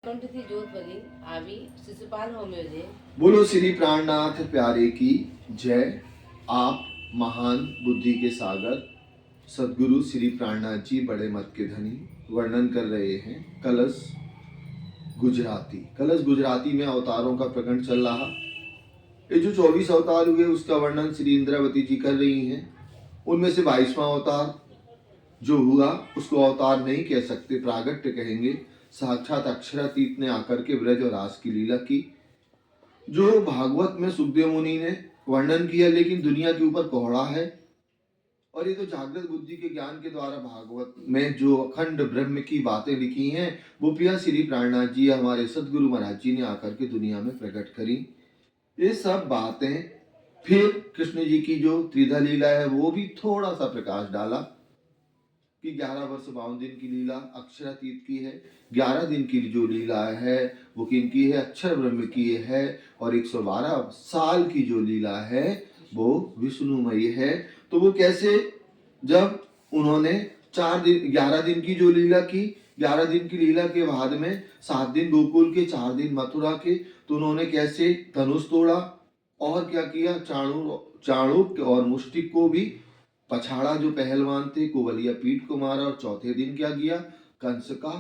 थी जोतवली आवी शिशुपाल होम्योजे। बोलो श्री प्राणनाथ प्यारे की जय। आप महान बुद्धि के सागर सदगुरु श्री प्राणनाथ जी बड़े मत के धनी वर्णन कर रहे हैं कलश गुजराती। कलश गुजराती में अवतारों का प्रकरण चल रहा। ये जो 24 अवतार हुए उसका वर्णन श्री इंद्रावती जी कर रही हैं। उनमें से 22वां अवतार जो हुआ उसको अवतार नहीं कह सकते, प्रागट्य कहेंगे। साक्षात अक्षरातीत ने आकर के ब्रज और रास की लीला की, जो भागवत में सुखदेव मुनि ने वर्णन किया, लेकिन दुनिया के ऊपर कोहड़ा है। और ये तो जागृत बुद्धि के ज्ञान के द्वारा भागवत में जो अखंड ब्रह्म की बातें लिखी हैं वो पिया श्री प्राणनाथ जी हमारे सदगुरु महाराज जी ने आकर के दुनिया में प्रकट करी। ये सब बातें फिर कृष्ण जी की जो त्रिधा लीला है वो भी थोड़ा सा प्रकाश डाला कि 11 वर्ष 52 दिन की लीला अक्षरातीत की है, 11 दिन की जो लीला है वो किनकी है, अक्षर ब्रह्म की है, और 112 साल की जो लीला है वो विष्णुमयी है। तो वो कैसे, जब उन्होंने 11 दिन की जो लीला की, 11 दिन की लीला के बाद में 7 दिन गोकुल के, 4 दिन मथुरा के, तो उन्होंने कैसे धनुष तोड़ा और क्या किया, चाणूक्य और मुष्टिक को भी पछाड़ा, जो पहलवान थे कुवलिया पीठ को मारा, और चौथे दिन क्या किया, कंस का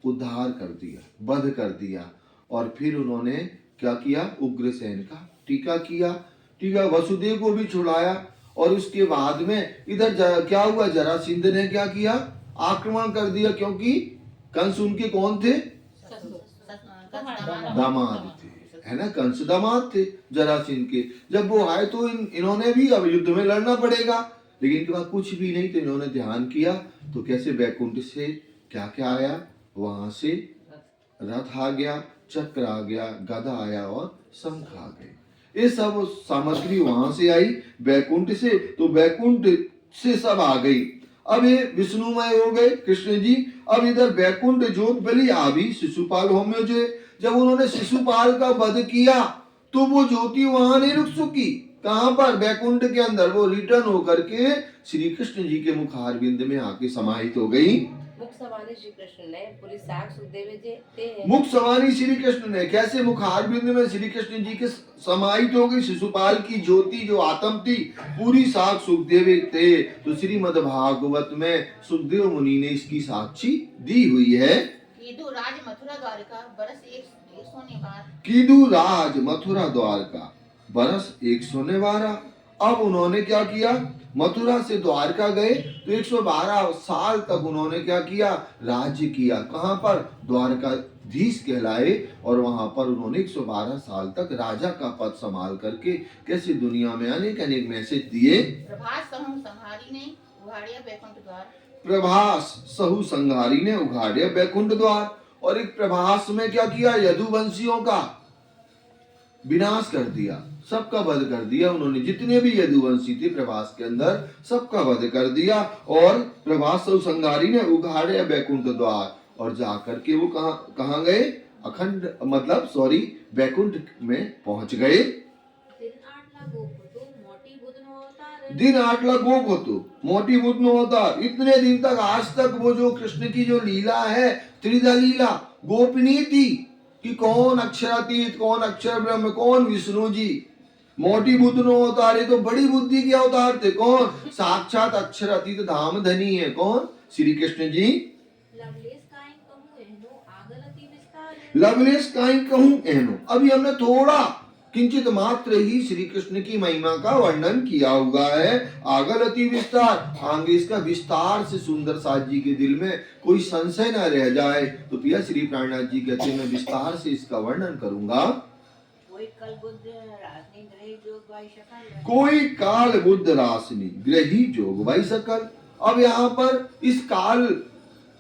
उद्धार कर दिया, वध कर दिया। और फिर उन्होंने क्या किया, उग्रसेन का टीका किया, टीका वसुदेव को भी छुड़ाया। और उसके बाद में इधर क्या हुआ, जरासंध ने क्या किया, आक्रमण कर दिया, क्योंकि कंस उनके कौन थे, दामाद थे, है ना, कंस दामाद थे जरासंध के। जब वो आए तो इन्होंने भी अब युद्ध में लड़ना पड़ेगा, लेकिन इनके पास कुछ भी नहीं, तो इन्होंने ध्यान किया तो कैसे बैकुंठ से क्या क्या आया, वहां से रथ आ गया, चक्र आ गया, गदा आया और शंख आ गए। ये सब सामग्री वहां से आई बैकुंठ से, तो बैकुंठ से सब आ गई। अब ये विष्णुमय हो गए कृष्ण जी। अब इधर बैकुंठ जोतबली आवी शिशुपाल होम्योजे। जब उन्होंने शिशुपाल का वध किया तो वो ज्योति वहां नहीं रुक सकी, कहां पर, बैकुंठ के अंदर। वो रिटर्न होकर के श्री कृष्ण जी के मुखारविंद में आके समाहित हो गई। मुख समानी श्री कृष्ण ने पूरी साख सुखदेव जी ते हैं। मुख समानी श्री कृष्ण ने कैसे मुखारविंद में श्री कृष्ण जी के समाहित हो गई। शिशुपाल की ज्योति जो आत्म थी पूरी साख सुखदेव थे। तो श्रीमद् भागवत में सुखदेव मुनि ने इसकी साक्षी दी हुई है। कीदु राज मथुरा द्वारका बरस 112। कीदु राज मथुरा द्वारका बरस 112। अब उन्होंने क्या किया, मथुरा से द्वारका गए तो 112 साल तक उन्होंने क्या किया, राज्य किया। कहां पर, द्वारकाधीश कहलाए। और वहां पर उन्होंने 112 साल तक राजा का पद संभाल करके कैसे दुनिया में अनेक अनेक मैसेज दिए। प्रभास सहु संहारी ने उघाड़िया बैकुंठ द्वार। प्रभास सहु संहारी ने उघाड़िया बैकुंठ द्वार। और एक प्रभास में क्या किया, यदुवंशियों का विनाश कर दिया, सबका वध कर दिया उन्होंने। जितने भी यदुवंशी थे प्रभास के अंदर सबका वध कर दिया। और प्रभास संगारी ने उघाड़े बैकुंठ द्वार। और जाकर के वो कहां गए, अखंड मतलब सॉरी बैकुंठ में पहुंच गए। दिन 8 लाख गोप होतो मोटी बुद्ध नो अवतार। इतने दिन तक, आज तक वो जो कृष्ण की जो लीला है त्रिधा लीला गोपनीय थी कि कौन अक्षरातीत, कौन अक्षर ब्रह्म, कौन विष्णु जी। मोटी बुद्ध नो अवतार, ये तो बड़ी बुद्धि के अवतार थे। कौन, साक्षात अक्षरातीत धाम धनी है, कौन, श्री कृष्ण जी। लवलेश काई कहूं एनो। अभी हमने थोड़ा किंचित मात्र ही श्री कृष्ण की महिमा का वर्णन किया हुआ है। आगल अति विस्तार, आगे इसका विस्तार से सुंदर साथ जी के दिल में कोई संशय न रह जाए। तो पिया श्री प्राणनाथ जी कहते हैं मैं विस्तार से इसका वर्णन करूंगा। कोई काल बुद्ध रासनी ग्रही जोग भाई सकल। अब यहाँ पर इस काल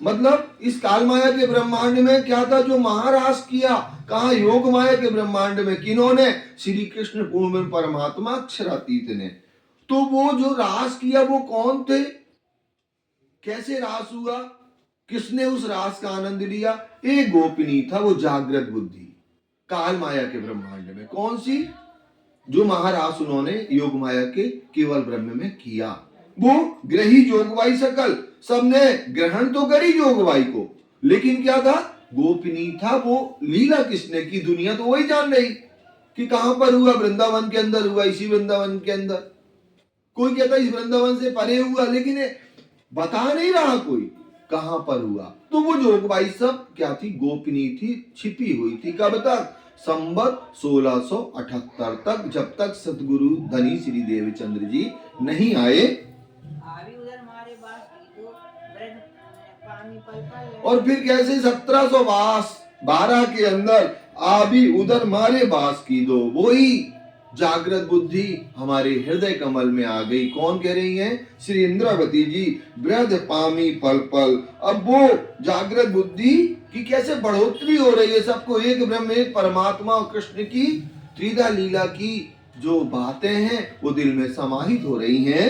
मतलब इस काल माया के ब्रह्मांड में क्या था जो महारास किया, कहा योग माया के ब्रह्मांड में, किन्होंने, श्री कृष्ण पूर्ण परमात्मा अक्षरातीत ने। तो वो जो रास किया वो कौन थे, कैसे रास हुआ, किसने उस रास का आनंद लिया। एक गोपिनी था, वो जागृत बुद्धि काल माया के ब्रह्मांड में। कौन सी, जो महारास उन्होंने योग माया के केवल ब्रह्म में किया। वो ग्रही जोगवाई सकल, सबने ग्रहण तो करी जोगवाई को, लेकिन क्या था, गोपनीय था, वो लीला किसने की दुनिया तो वही जान रही कि कहां पर हुआ, वृंदावन के अंदर हुआ, इसी वृंदावन के अंदर। कोई कहता इस वृंदावन से परे हुआ, लेकिन बता नहीं रहा कोई कहां पर हुआ। तो वो जोगबाई सब क्या थी, गोपनीय थी, छिपी हुई थी। कब तक, संवत 1678 तक, जब तक सतगुरु धनी श्री देवचंद्र जी नहीं आए। और फिर कैसे 1712 के अंदर आभी उधर मारे बास की दो, वही जागृत बुद्धि हमारे हृदय कमल में आ गई। कौन कह रही हैं, श्री इंद्रावती जी, वृद्ध पामी पल पल। अब वो जागृत बुद्धि की कैसे बढ़ोतरी हो रही है, सबको एक ब्रह्म एक परमात्मा और कृष्ण की त्रिधा लीला की जो बातें हैं वो दिल में समाहित हो रही हैं।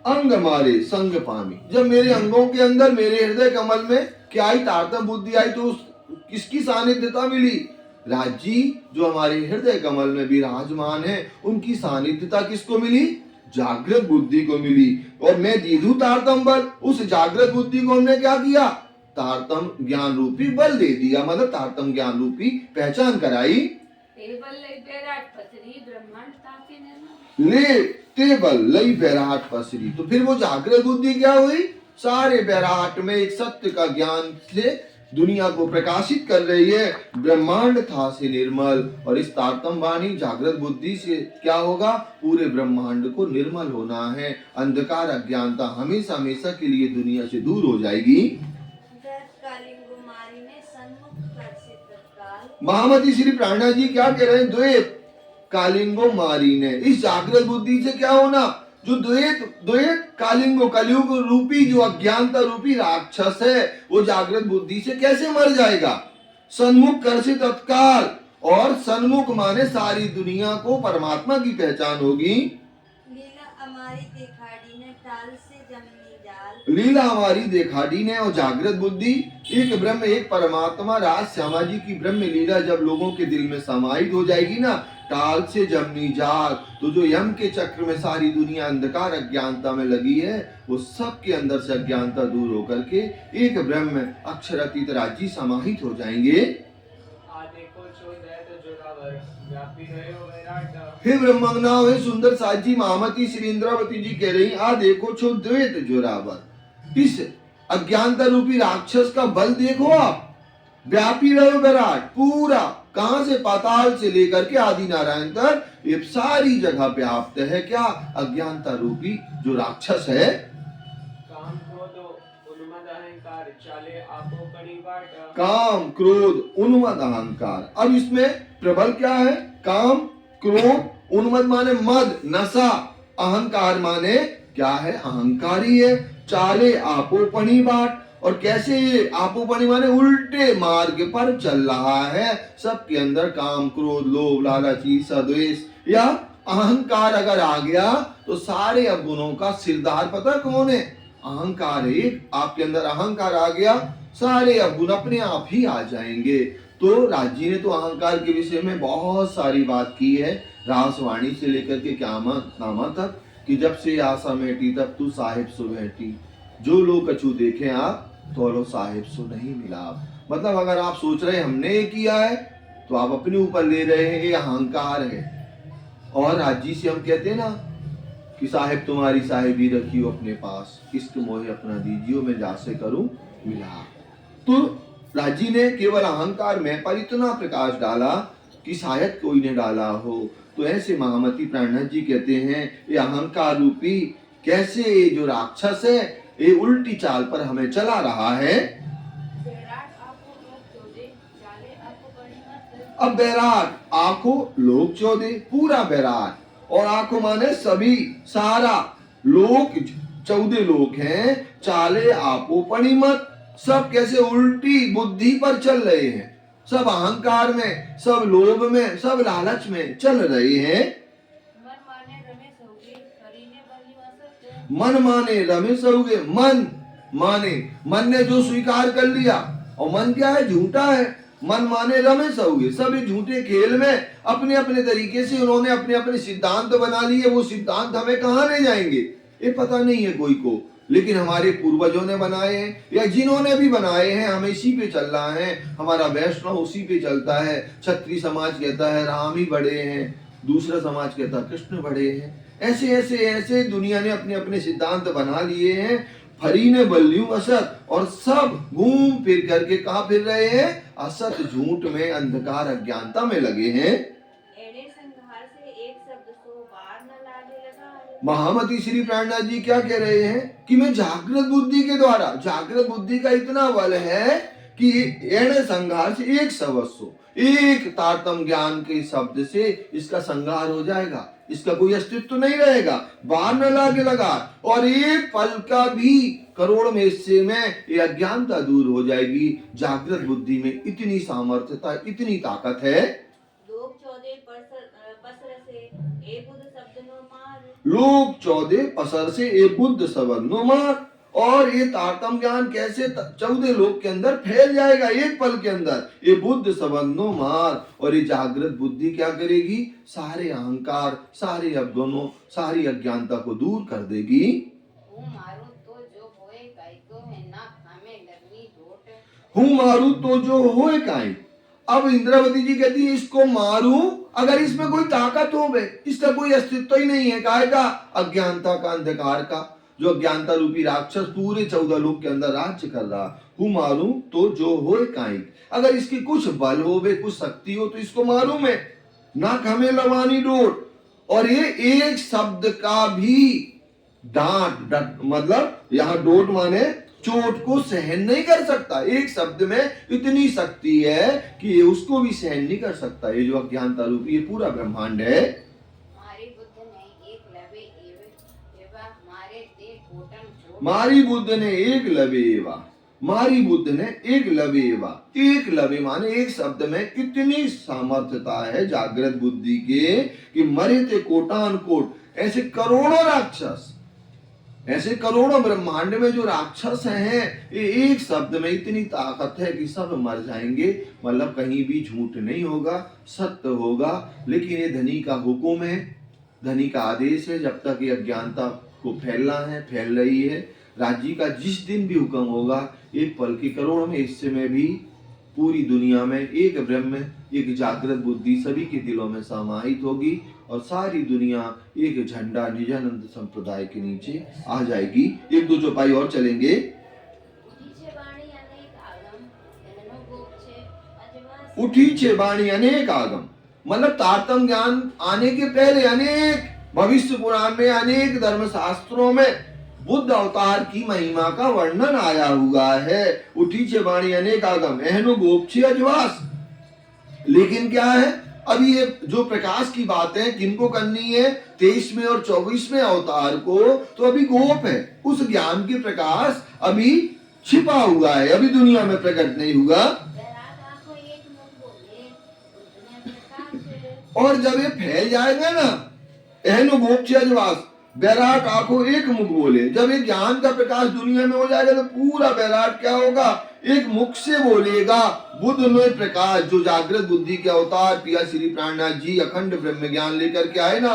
अंग मारे संग पामी, जब मेरे अंगों के अंदर मेरे हृदय कमल में क्या आई, तारतम बुद्धि आई, तो किसकी सानिध्यता मिली, राज जी जो हमारे हृदय कमल में विराजमान है, उनकी सानिध्यता किसको मिली, जागृत बुद्धि को मिली। और मैं दीधु तारतम बल, उस जागृत बुद्धि को हमने क्या किया, तारतम ज्ञान रूपी बल दे दिया, मतलब तारतम ज्ञान रूपी पहचान कराई। ले तेबल लई बैराट पसरी, तो फिर वो जागृत बुद्धि क्या हुई, सारे बैराट में एक सत्य का ज्ञान से दुनिया को प्रकाशित कर रही है। ब्रह्मांड था से निर्मल, और इस तारतम वाणी जागृत बुद्धि से क्या होगा, पूरे ब्रह्मांड को निर्मल होना है। अंधकार अज्ञानता हमेशा हमेशा के लिए दुनिया से दूर हो जाएगी। महामती श्री प्राणा जी क्या कह रहे हैं, द्वैत कालिंगो मारी ने, इस जागृत बुद्धि से क्या होना, जो द्वैत कालिंगो कलयुग रूपी जो अज्ञानता रूपी राक्षस है, वो जागृत बुद्धि से कैसे मर जाएगा। सन्मुख कर से तत्काल, और सन्मुख माने सारी दुनिया को परमात्मा की पहचान होगी। लीला हमारी देखाड़ी ने टाल से जमनी जाल, लीला हमारी देखाड़ी ने और जागृत बुद्धि एक ब्रह्म एक परमात्मा राज श्यामा जी की ब्रह्म लीला जब लोगों के दिल में समाहित हो जाएगी ना, टाल से जमनी जाल, तो जो यम के चक्र में सारी दुनिया अंधकार अज्ञानता में लगी है, वो सब के अंदर से अज्ञानता दूर होकर के एक ब्रह्म अक्षर अतीत राज्य समाहित हो जाएंगे। हे ब्रह्मंगना हे सुंदर साजी, महामती श्री इंद्रावती जी कह रही, आ देखो छो द्वैत जोरावर, इस अज्ञानता रूपी राक्षस का बल देखो आप, व्यापी रहो विराट, पूरा कहां से, पाताल से लेकर के आदि नारायण तक ये सारी जगह व्याप्त है। क्या, अज्ञानता रूपी जो राक्षस है। काम क्रोध उन्मद अहंकार चाले आपो कड़ी बाट, काम क्रोध उन्मद अहंकार, अब इसमें प्रबल क्या है, काम क्रोध, उन्मद माने मद नशा, अहंकार माने क्या है, अहंकारी है। चाले आपो पणी बाट, और कैसे ये आपोपनी माने उल्टे मार्ग पर चल रहा है। सबके अंदर काम क्रोध लोभ लालच ईर्ष्या द्वेष या अहंकार अगर आ गया तो सारे अवगुणों का सिरदार पता कौन है, अहंकार है। एक आपके अंदर अहंकार आ गया, सारे अवगुण अपने आप ही आ जाएंगे। तो राजी ने तो अहंकार के विषय में बहुत सारी बात की है, रासवाणी से लेकर के क़यामत नामा तक, कि जब से आशा मेटी तब तू साहिब सो बैठी, जो लोग कछु देखे आप तो लो साहिब सो नहीं मिला। मतलब अगर आप सोच रहे हमने ये किया है तो आप अपने ऊपर ले रहे हैं, ये अहंकार है। और राजी से हम कहते हैं ना कि साहिब तुम्हारी साहिबी रखियो अपने पास, किस्त मोहे अपना दीजियो मैं जासे करूं मिला। तो राजी ने केवल अहंकार में पर इतना प्रकाश डाला कि शायद कोई ने डाला हो। तो ऐसे महामती प्राणनाथ जी कहते हैं ये अहंकार रूपी कैसे ये जो राक्षस है ये उल्टी चाल पर हमें चला रहा है। अब बैराट आंखों लोक चौदे, पूरा बैराट, और आंखों माने सभी सारा लोक 14 लोक हैं। चाले आपो पणिमत, सब कैसे उल्टी बुद्धि पर चल रहे हैं, सब अहंकार में, सब लोभ में, सब लालच में चल रहे हैं। मन माने रमेश होगे, मन माने मन ने जो स्वीकार कर लिया, और मन क्या है, झूठा है। मन माने रमेश होगे, सब झूठे खेल में अपने अपने तरीके से उन्होंने अपने अपने सिद्धांत बना लिए। वो सिद्धांत हमें कहाँ ले जाएंगे ये पता नहीं है कोई को। लेकिन हमारे पूर्वजों ने बनाए हैं या जिन्होंने भी बनाए हैं, हम इसी पे चल रहा है। हमारा वैष्णव उसी पे चलता है। क्षत्रिय समाज कहता है राम ही बड़े हैं, दूसरा समाज कहता है कृष्ण बड़े हैं। ऐसे ऐसे ऐसे दुनिया ने अपने अपने सिद्धांत बना लिए हैं। फरी ने बल्लियों असत, और सब घूम फिर करके कहाँ फिर रहे हैं? असत, झूठ में, अंधकार, अज्ञानता में लगे हैं। एड़े संघार से एक शब्द सो बार न लागे लगा है। महामती श्री प्राणनाथ जी क्या कह रहे हैं कि मैं जागृत बुद्धि के द्वारा, जागृत बुद्धि का इतना बल है कि एड़े संघार से एक सवस्व, एक तारतम ज्ञान के शब्द से इसका संहार हो जाएगा, इसका कोई अस्तित्व तो नहीं रहेगा, बाहर न लागे लगा, और एक पल का भी करोड़ में हिस्से में ये अज्ञानता दूर हो जाएगी। जागृत बुद्धि में इतनी सामर्थ्यता, इतनी ताकत है। लोग 14 पसर से ए बुध शब्द नो मार। लोग 14 पसर से ए बुद्ध शब्द नो मार। और ये तारतम ज्ञान कैसे 14 लोग के अंदर फैल जाएगा एक पल के अंदर? ये बुद्ध सबंधो मार। और ये जागृत बुद्धि क्या करेगी? सारे अहंकार, सारे अवगुणों, सारी अज्ञानता को दूर कर देगी। हूँ मारू तो जो होए काई को है ना खामे लगनी ढोट। हूँ मारू तो जो होए काई। अब इंद्रावती जी कहती है इसको मारू, अगर इसमें कोई ताकत हो बे, इसका कोई अस्तित्व ही नहीं है। काहे का? अज्ञानता का, अंधकार का, जो अज्ञानता रूपी राक्षस पूरे 14 लोक के अंदर राज्य कर रहा। हूँ मारू तो जो होए काई, अगर इसकी कुछ बल हो बे, कुछ शक्ति हो तो इसको मारू मैं, ना हमें लवानी डोट। और ये एक शब्द का भी डांट, मतलब यहाँ डोट माने चोट को सहन नहीं कर सकता। एक शब्द में इतनी शक्ति है कि ये उसको भी सहन नहीं कर सकता। ये जो अज्ञानता रूपी ये पूरा ब्रह्मांड है। मारी बुद्ध ने एक लवे एवा मारे ते कोटन झोट। मारी बुद्ध ने एक लवेवा, मारी बुद्ध ने एक लवेवा। एक लवे माने एक शब्द में इतनी सामर्थ्यता है जागृत बुद्धि के कि मरे थे कोटान कोट, ऐसे करोड़ों राक्षस, ऐसे करोड़ों ब्रह्मांड में जो राक्षस हैं, ये एक शब्द में इतनी ताकत है कि सब मर जाएंगे। मतलब कहीं भी झूठ नहीं होगा, सत्य होगा। लेकिन ये धनी का हुक्म है, धनी का आदेश है। जब तक ये अज्ञानता को फैलना है, फैल रही है। राज्य का जिस दिन भी हुक्म होगा, एक पल के करोड़ में हिस्से में भी पूरी दुनिया में एक ब्रह्म, एक जागृत बुद्धि सभी के दिलों में समाहित होगी और सारी दुनिया एक झंडा निजानंद संप्रदाय के नीचे आ जाएगी। एक दो चौपाई और चलेंगे। उठी छे बाणी अनेक आगम, मतलब तारतम ज्ञान आने के पहले अनेक भविष्य पुराण में, अनेक धर्म शास्त्रों में बुद्ध अवतार की महिमा का वर्णन आया हुआ है। उठी छे बाणी अनेक आगम एहनो गोप छे अजवास। लेकिन क्या है, अभी ये जो प्रकाश की बात है किनको करनी है? 23वें और 24वें अवतार को। तो अभी गोप है, उस ज्ञान के प्रकाश अभी छिपा हुआ है, अभी दुनिया में प्रकट नहीं हुआ। और जब ये फैल जाएगा ना, एहनो गोप छे अजवास, बैराट आंखों एक मुख बोले। जब ये ज्ञान का प्रकाश दुनिया में हो जाएगा तो पूरा बैराट क्या होगा? एक मुख से बोलेगा। बुद्ध ने प्रकाश, जो जागृत बुद्धि के अवतार पिया श्री प्राणनाथ जी अखंड ब्रह्म ज्ञान लेकर के आए ना,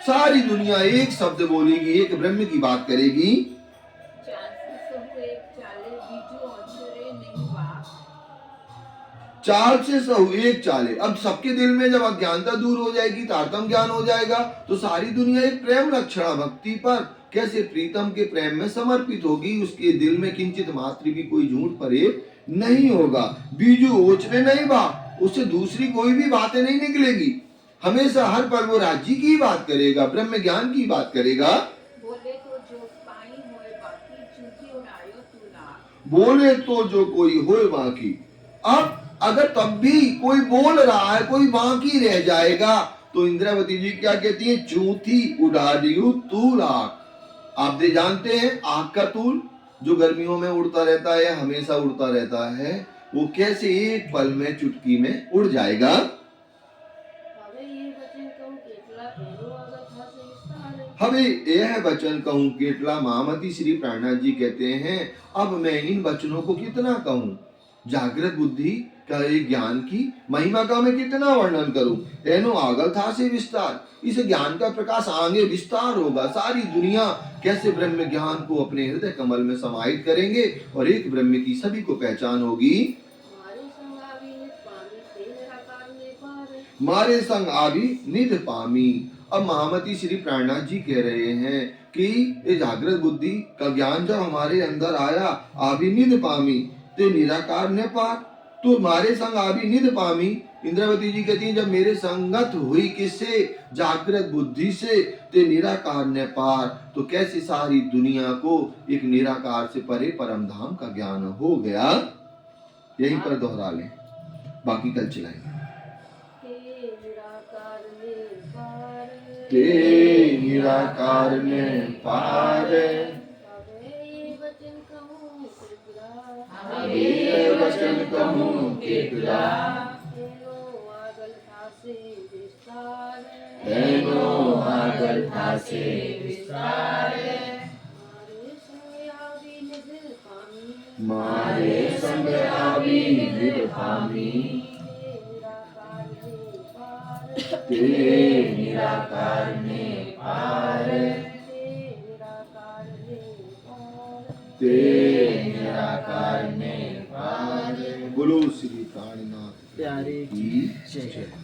सारी दुनिया एक शब्द बोलेगी, एक ब्रह्म की बात करेगी। चाल से सहु एक चाले। अब सबके दिल में जब अज्ञानता दूर हो जाएगी, तारतम ज्ञान हो जाएगा, तो सारी दुनिया एक प्रेम लक्षणा भक्ति पर कैसे प्रीतम के प्रेम में समर्पित होगी। उसके दिल में किंचित मात्र भी कोई झूठ परेब नहीं होगा। बीजू ओचने नहीं बा, उससे दूसरी कोई भी बातें नहीं निकलेगी। हमेशा हर पल वो राज्य की बात करेगा, ब्रह्म ज्ञान की बात करेगा। बोले तो जो पानी होए बाकी चूठी उड़ायो तुला। बोले तो जो कोई होए बाकी। अब अगर तब भी कोई बोल रहा है, कोई बाकी रह जाएगा, तो इंद्रावती जी क्या कहती है? चूथी उड़ा दियो तूल आग। आप दे जानते हैं आग का तूल जो गर्मियों में उड़ता रहता है, हमेशा उड़ता रहता है, वो कैसे एक पल में चुटकी में उड़ जाएगा। हमें यह वचन कहूँ केटला, महामती श्री प्राणनाथ जी कहते हैं, अब मैं इन वचनों को कितना कहूँ? जागृत बुद्धि का एक ज्ञान की महिमा का मैं कितना वर्णन करूं? एनो आगल था से विस्तार, इस ज्ञान का प्रकाश आगे विस्तार होगा। सारी दुनिया कैसे ब्रह्म ज्ञान को अपने हृदय कमल में समाहित करेंगे और एक ब्रह्म की सभी को पहचान होगी। मारे संग आदि निध पामी। अब महामती श्री प्राणनाथ जी कह रहे हैं कि ये जागृत बुद्धि का ज्ञान जब हमारे अंदर आया, आभि निध पामी ते निराकार ने पार। तो मारे संग आभि निध पामी, इंद्रावती जी कहती हैं जब मेरे संगत हुई किससे, जागृत बुद्धि से, ते निराकार ने पार। तो कैसे सारी दुनिया को एक निराकार से परे परम धाम का ज्ञान हो गया। यहीं पर दोहरा लें, बाकी कल चलाएंगे। ते निराकार ने पार, वचन कहूँ केकरा, तेनो आगल ठासे विस्तार। मारे संग आवी निध पामी, ते निराकार ने पार, ते निराकार ने पार। बोलो श्री प्राणनाथ प्यारे की जय।